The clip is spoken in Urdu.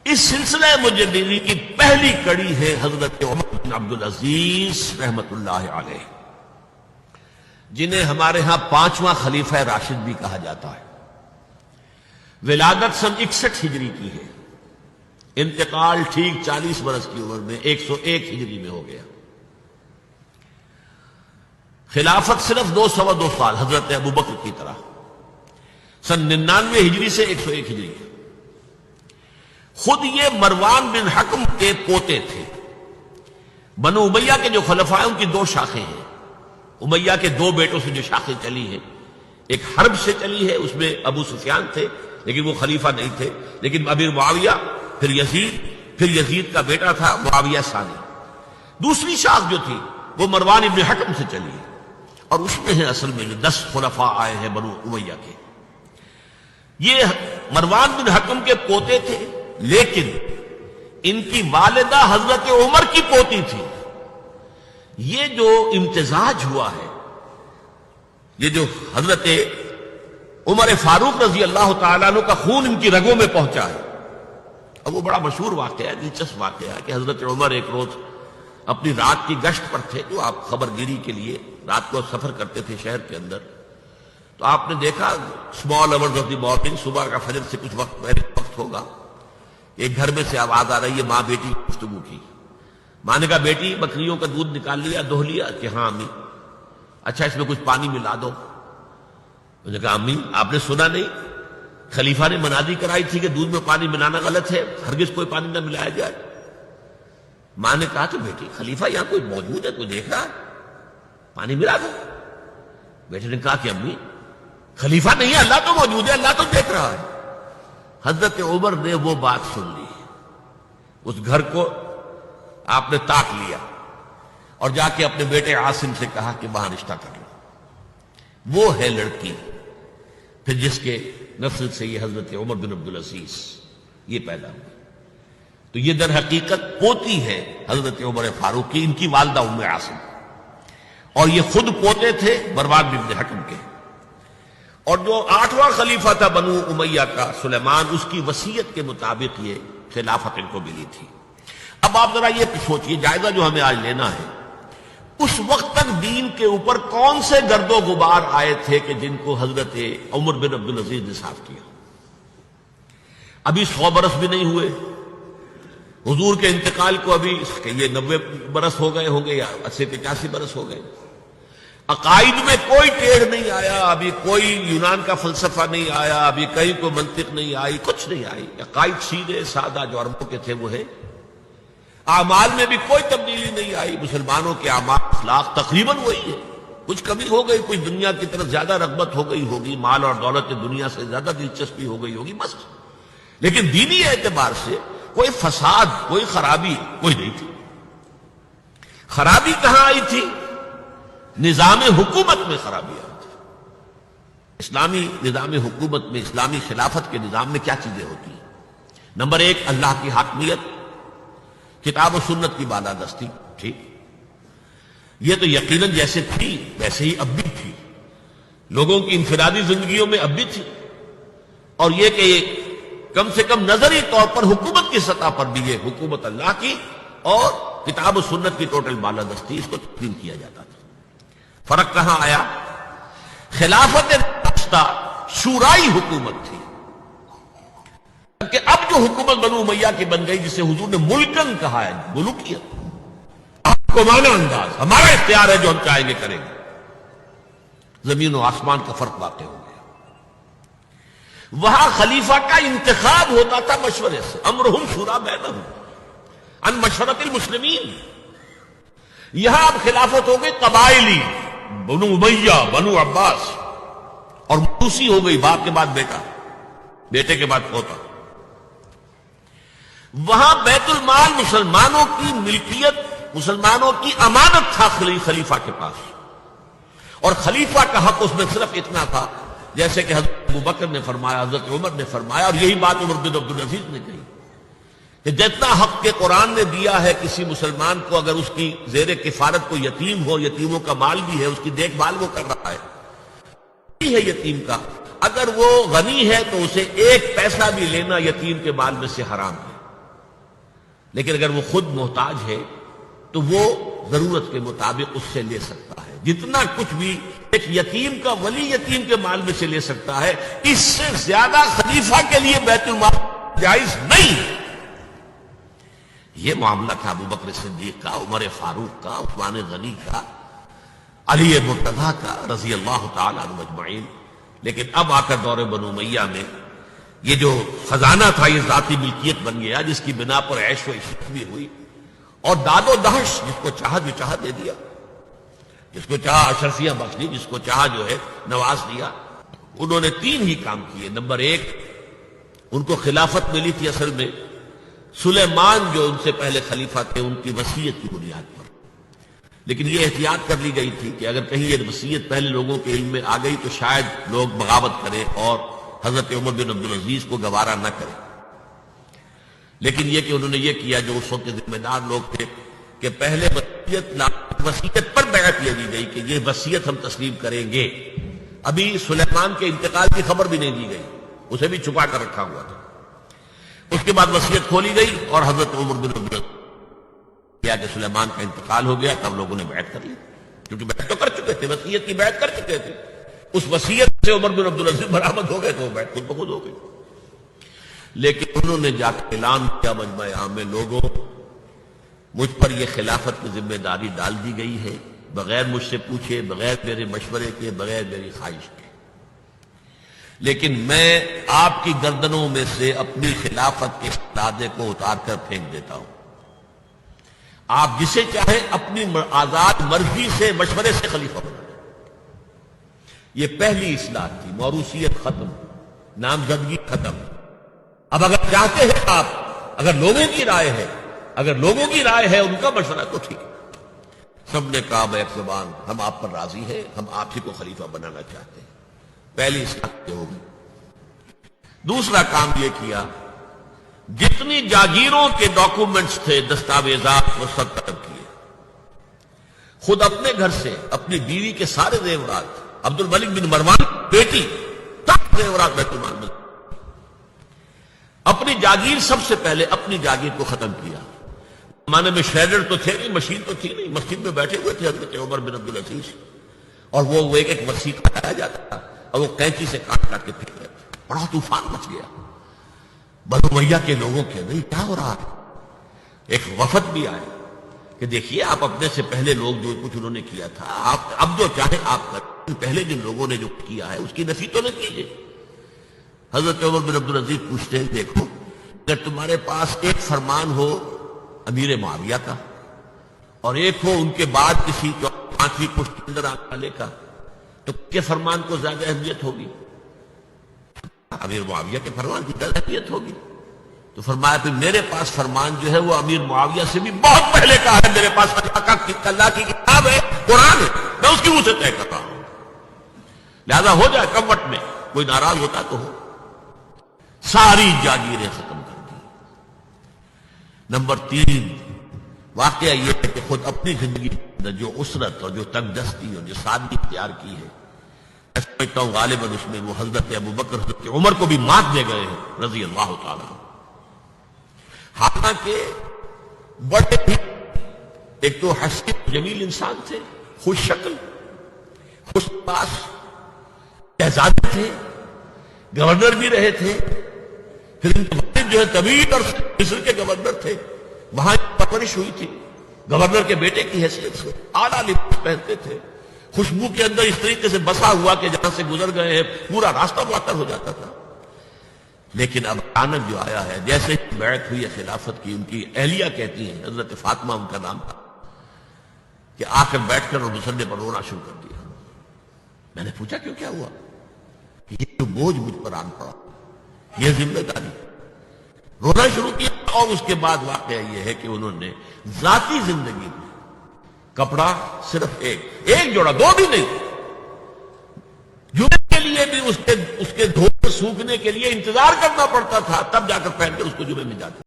اس سلسلہ مجددی کی پہلی کڑی ہے حضرت عمر بن عبدالعزیز رحمت اللہ علیہ، جنہیں ہمارے ہاں 5واں خلیفہ راشد بھی کہا جاتا ہے۔ ولادت سن 61 ہجری کی ہے، انتقال ٹھیک 40 برس کی عمر میں 101 ہجری میں ہو گیا۔ خلافت صرف 2 سال حضرت ابوبکر کی طرح، سن 99 ہجری سے 101 ہجری۔ خود یہ مروان بن حکم کے پوتے تھے۔ بنو امیہ کے جو خلفاء ہیں ان کی 2 شاخیں ہیں۔ امیہ کے 2 بیٹوں سے جو شاخیں چلی ہیں، ایک حرب سے چلی ہے، اس میں ابو سفیان تھے لیکن وہ خلیفہ نہیں تھے، لیکن امیر معاویہ، پھر یزید کا بیٹا تھا معاویہ ثانی۔ دوسری شاخ جو تھی وہ مروان بن حکم سے چلی ہے، اور اس میں ہے اصل میں جو 10 خلفاء آئے ہیں بنو امیہ کے۔ یہ مروان بن حکم کے پوتے تھے، لیکن ان کی والدہ حضرت عمر کی پوتی تھی۔ یہ جو امتزاج ہوا ہے، یہ جو حضرت عمر فاروق رضی اللہ تعالیٰ عنہ کا خون ان کی رگوں میں پہنچا ہے، اب وہ بڑا مشہور واقعہ ہے، دلچسپ واقعہ ہے کہ حضرت عمر ایک روز اپنی رات کی گشت پر تھے، جو آپ خبر گیری کے لیے رات کو سفر کرتے تھے شہر کے اندر، تو آپ نے دیکھا small hours of the morning, صبح کا فجر سے کچھ وقت پہلے وقت ہوگا، ایک گھر میں سے آواز آ رہی ہے ماں بیٹی کی گفتگو کی۔ ماں نے کہا بیٹی بکریوں کا دودھ نکال لیا، دہو لیا؟ کہ ہاں امی۔ اچھا اس میں کچھ پانی ملا دو۔ انہوں نے کہا امی آپ نے سنا نہیں، خلیفہ نے منادی کرائی تھی کہ دودھ میں پانی ملانا غلط ہے، ہرگز کوئی پانی نہ ملایا جائے۔ ماں نے کہا تو بیٹی خلیفہ یہاں کوئی موجود ہے، کوئی دیکھ رہا ہے، پانی ملا دو۔ بیٹے نے کہا کہ امی خلیفہ نہیں ہے، اللہ تو موجود ہے، اللہ تو دیکھ رہا ہے۔ حضرت عمر نے وہ بات سن لی، اس گھر کو آپ نے تاک لیا اور جا کے اپنے بیٹے عاصم سے کہا کہ وہاں رشتہ کر لو۔ وہ ہے لڑکی پھر جس کے نسل سے یہ حضرت عمر بن عبدالعزیز یہ پیدا ہوئی۔ تو یہ در حقیقت پوتی ہے حضرت عمر فاروق کی، ان کی والدہ ام عاصم، اور یہ خود پوتے تھے مروان بن حکم کے۔ اور جو 8واں خلیفہ تھا بنو امیہ کا سلیمان، اس کی وصیت کے مطابق یہ خلافت ان کو ملی تھی۔ اب آپ ذرا یہ سوچئے، جائزہ جو ہمیں آج لینا ہے، اس وقت تک دین کے اوپر کون سے گرد و غبار آئے تھے کہ جن کو حضرت عمر بن عبدالعزیز نے صاف کیا؟ ابھی 100 برس بھی نہیں ہوئے حضور کے انتقال کو، ابھی یہ 90 برس ہو گئے ہوں گے یا 80-85 برس ہو گئے۔ عقائد میں کوئی ٹیڑھ نہیں آیا، ابھی کوئی یونان کا فلسفہ نہیں آیا، ابھی کہیں کوئی منطق نہیں آئی، کچھ نہیں آئی۔ عقائد سیدھے سادہ جو عربوں کے تھے وہ ہے۔ اعمال میں بھی کوئی تبدیلی نہیں آئی، مسلمانوں کے اعمال اخلاق تقریباً وہی ہے۔ کچھ کمی ہو گئی، کچھ دنیا کی طرف زیادہ رغبت ہو گئی ہوگی، مال اور دولت دنیا سے زیادہ دلچسپی ہو گئی ہوگی، بس۔ لیکن دینی اعتبار سے کوئی فساد، کوئی خرابی کوئی نہیں تھی۔ خرابی کہاں آئی تھی؟ نظام حکومت میں خرابی آئی تھی۔ اسلامی نظام حکومت میں، اسلامی خلافت کے نظام میں کیا چیزیں ہوتی ہیں؟ نمبر 1 اللہ کی حاکمیت، کتاب و سنت کی بالادستی، ٹھیک، یہ تو یقیناً جیسے تھی ویسے ہی اب بھی تھی، لوگوں کی انفرادی زندگیوں میں اب بھی تھی۔ اور یہ کہ کم سے کم نظری طور پر حکومت کی سطح پر بھی یہ حکومت اللہ کی اور کتاب و سنت کی ٹوٹل بالادستی، اس کو تسلیم کیا جاتا تھا۔ فرق کہاں آیا؟ خلافت راستہ شورائی حکومت تھی، کہ اب جو حکومت بنو امیہ کی بن گئی، جسے حضور نے ملکن کہا ہے، ملوکیت، کو مانا انداز، ہمارا اختیار ہے، جو ہم چاہیں گے کریں گے۔ زمین و آسمان کا فرق واقع ہو گیا۔ وہاں خلیفہ کا انتخاب ہوتا تھا مشورے سے، امرہم شورا بینہم عن مشورۃ المسلمین۔ یہاں اب خلافت ہو گئی قبائلی، بنو امیہ، بنو عباس، اور موسی ہو گئی، باپ کے بعد بیٹا، بیٹے کے بعد پوتا۔ وہاں بیت المال مسلمانوں کی ملکیت، مسلمانوں کی امانت تھا خلیفہ کے پاس، اور خلیفہ کا حق اس میں صرف اتنا تھا جیسے کہ حضرت ابوبکر نے فرمایا، حضرت عمر نے فرمایا، اور یہی بات عمر بن عبدالعزیز نے کہی کہ جتنا حق کے قرآن نے دیا ہے کسی مسلمان کو، اگر اس کی زیر کفالت کو یتیم ہو، یتیموں کا مال بھی ہے، اس کی دیکھ بھال وہ کر رہا ہے یتیم کا، اگر وہ غنی ہے تو اسے 1 پیسہ بھی لینا یتیم کے مال میں سے حرام ہے۔ لیکن اگر وہ خود محتاج ہے تو وہ ضرورت کے مطابق اس سے لے سکتا ہے. جتنا کچھ بھی ایک یتیم کا ولی یتیم کے مال میں سے لے سکتا ہے، اس سے زیادہ خلیفہ کے لیے بیت المال جائز نہیں ہے. یہ معاملہ تھا ابو بکر صدیق کا، عمر فاروق کا، عثمان غنی کا، علی مرتضیٰ کا رضی اللہ تعالی عنہ اجمعین. لیکن اب آ کر دور بنو امیہ میں یہ جو خزانہ تھا یہ ذاتی ملکیت بن گیا، جس کی بنا پر عیش و عشرت بھی ہوئی، اور داد و دہش، جس کو چاہا جو چاہا دے دیا، جس کو چاہا اشرفیاں بخش دی، جس کو چاہا جو ہے نواز دیا. انہوں نے 3 ہی کام کیے. نمبر 1، ان کو خلافت ملی تھی اصل میں سلیمان جو ان سے پہلے خلیفہ تھے ان کی وصیت کی بنیاد پر، لیکن یہ احتیاط کر لی گئی تھی کہ اگر کہیں یہ وصیت پہلے لوگوں کے علم میں آ گئی تو شاید لوگ بغاوت کریں اور حضرت عمر بن عبدالعزیز کو گوارا نہ کریں. لیکن یہ کہ انہوں نے یہ کیا جو اس وقت کے ذمہ دار لوگ تھے کہ پہلے وصیت پر بیعت لے لی گئی کہ یہ وصیت ہم تسلیم کریں گے. ابھی سلیمان کے انتقال کی خبر بھی نہیں دی گئی، اسے بھی چھپا کر رکھا ہوا تھا. اس کے بعد وصیت کھولی گئی اور حضرت عمر بن عبدالعزیز کیا کہ سلیمان کا انتقال ہو گیا، تب لوگوں نے بیعت کر لی، کیونکہ بیعت تو کر چکے تھے، وصیت کی بیعت کر چکے تھے. اس وصیت سے عمر بن عبدالعزیز برآمد ہو گئے تو وہ بیعت خود بخود ہو گئی. لیکن انہوں نے جا کے اعلان کیا مجمع عام میں، لوگوں مجھ پر یہ خلافت کی ذمہ داری ڈال دی گئی ہے بغیر مجھ سے پوچھے، بغیر میرے مشورے کے، بغیر میری خواہش کے، لیکن میں آپ کی گردنوں میں سے اپنی خلافت کے لادے کو اتار کر پھینک دیتا ہوں. آپ جسے چاہیں اپنی آزاد مرضی سے مشورے سے خلیفہ بنا لیں. یہ پہلی اصلاح تھی. موروثیت ختم، نامزدگی ختم. اب اگر چاہتے ہیں آپ، اگر لوگوں کی رائے ہے ان کا مشورہ تو ٹھیک ہے. سب نے کہا بیک زبان ہم آپ پر راضی ہیں، ہم آپ ہی کو خلیفہ بنانا چاہتے ہیں. پہلی اصلاح یہ ہوگی. دوسرا کام یہ کیا، جتنی جاگیروں کے ڈاکومنٹس تھے، دستاویزات، وہ سب طلب کیے. خود اپنے گھر سے اپنی بیوی کے سارے زیورات، عبد الملک بن مروان بیٹی تک زیورات بیت المال میں. اپنی جاگیر سب سے پہلے اپنی جاگیر کو ختم کیا. زمانے میں شیڈر تو تھے نہیں، مشین تو تھی نہیں. مسجد میں بیٹھے ہوئے تھے حضرت عمر بن عبدالعزیز، اور وہ ایک ایک وسیقہ لایا جاتا تھا اور وہ کینچی سے کاٹ کاٹ کے پھینک رہے تھے. بڑا طوفان مچ گیا بنو امیہ کے لوگوں کے اندر، کیا ہو رہا ہے. ایک وفد بھی آئے کہ دیکھیے آپ اپنے سے پہلے لوگ جو کچھ انہوں نے کیا تھا، آپ اب جو چاہیں آپ کریں، پہلے جن لوگوں نے جو کیا ہے اس کی نفی تو نہ کیجیے. حضرت عمر بن عبدالعزیز پوچھتے ہیں دیکھو اگر تمہارے پاس ایک فرمان ہو امیر معاویہ کا اور ایک ہو ان کے بعد کسی 5ویں پشت کے اندر آنے والے کا، تو کے فرمان کو زیادہ اہمیت ہوگی؟ امیر معاویہ کے فرمان کی زیادہ اہمیت ہوگی. تو فرمایا پھر میرے پاس فرمان جو ہے وہ امیر معاویہ سے بھی بہت پہلے کا ہے. میرے پاس اللہ کی کتاب ہے، قرآن ہے، میں اس کی منہ سے طے کر رہا ہوں. لہذا ہو جائے کم وقت میں، کوئی ناراض ہوتا تو ہو. ساری جاگیریں ختم کر دی. نمبر 3 واقعہ یہ ہے کہ خود اپنی زندگی میں جو اسرت اور جو تنگ دستی اور جو سادگی اختیار کی ہے، میں سمجھتا ہوں غالباً اس میں وہ حضرت ابو بکر، حضرت عمر کو بھی مات دے گئے ہیں رضی اللہ تعالیٰ. حالانکہ بڑے ہی ایک تو حسین جمیل انسان تھے، خوش شکل، خوش پاس، شہزادے تھے، گورنر بھی رہے تھے. پھر ان کے والد جو ہے طویل اور مصر کے گورنر تھے، وہاں پرورش ہوئی تھی گورنر کے بیٹے کی حیثیت سے. اعلیٰ لباس پہنتے تھے، خوشبو کے اندر اس طریقے سے بسا ہوا کہ جہاں سے گزر گئے ہیں پورا راستہ معطر ہو جاتا تھا. لیکن اب اچانک جو آیا ہے، جیسے بیعت ہوئی ہے خلافت کی، ان کی اہلیہ کہتی ہیں، حضرت فاطمہ ان کا نام تھا، کہ آ کر بیٹھ کر اور مسلے پر رونا شروع کر دیا. میں نے پوچھا کیوں، کیا ہوا؟ یہ جو بوجھ مجھ پر آن پڑا، یہ ذمہ داری. رونا شروع کیا. اور اس کے بعد واقعہ یہ ہے کہ انہوں نے ذاتی زندگی میں کپڑا صرف ایک جوڑا، 2 بھی نہیں، جمعے کے لیے بھی اس کے دھو سوکھنے کے لیے انتظار کرنا پڑتا تھا، تب جا کر پہن کے اس کو جمعے میں جاتے.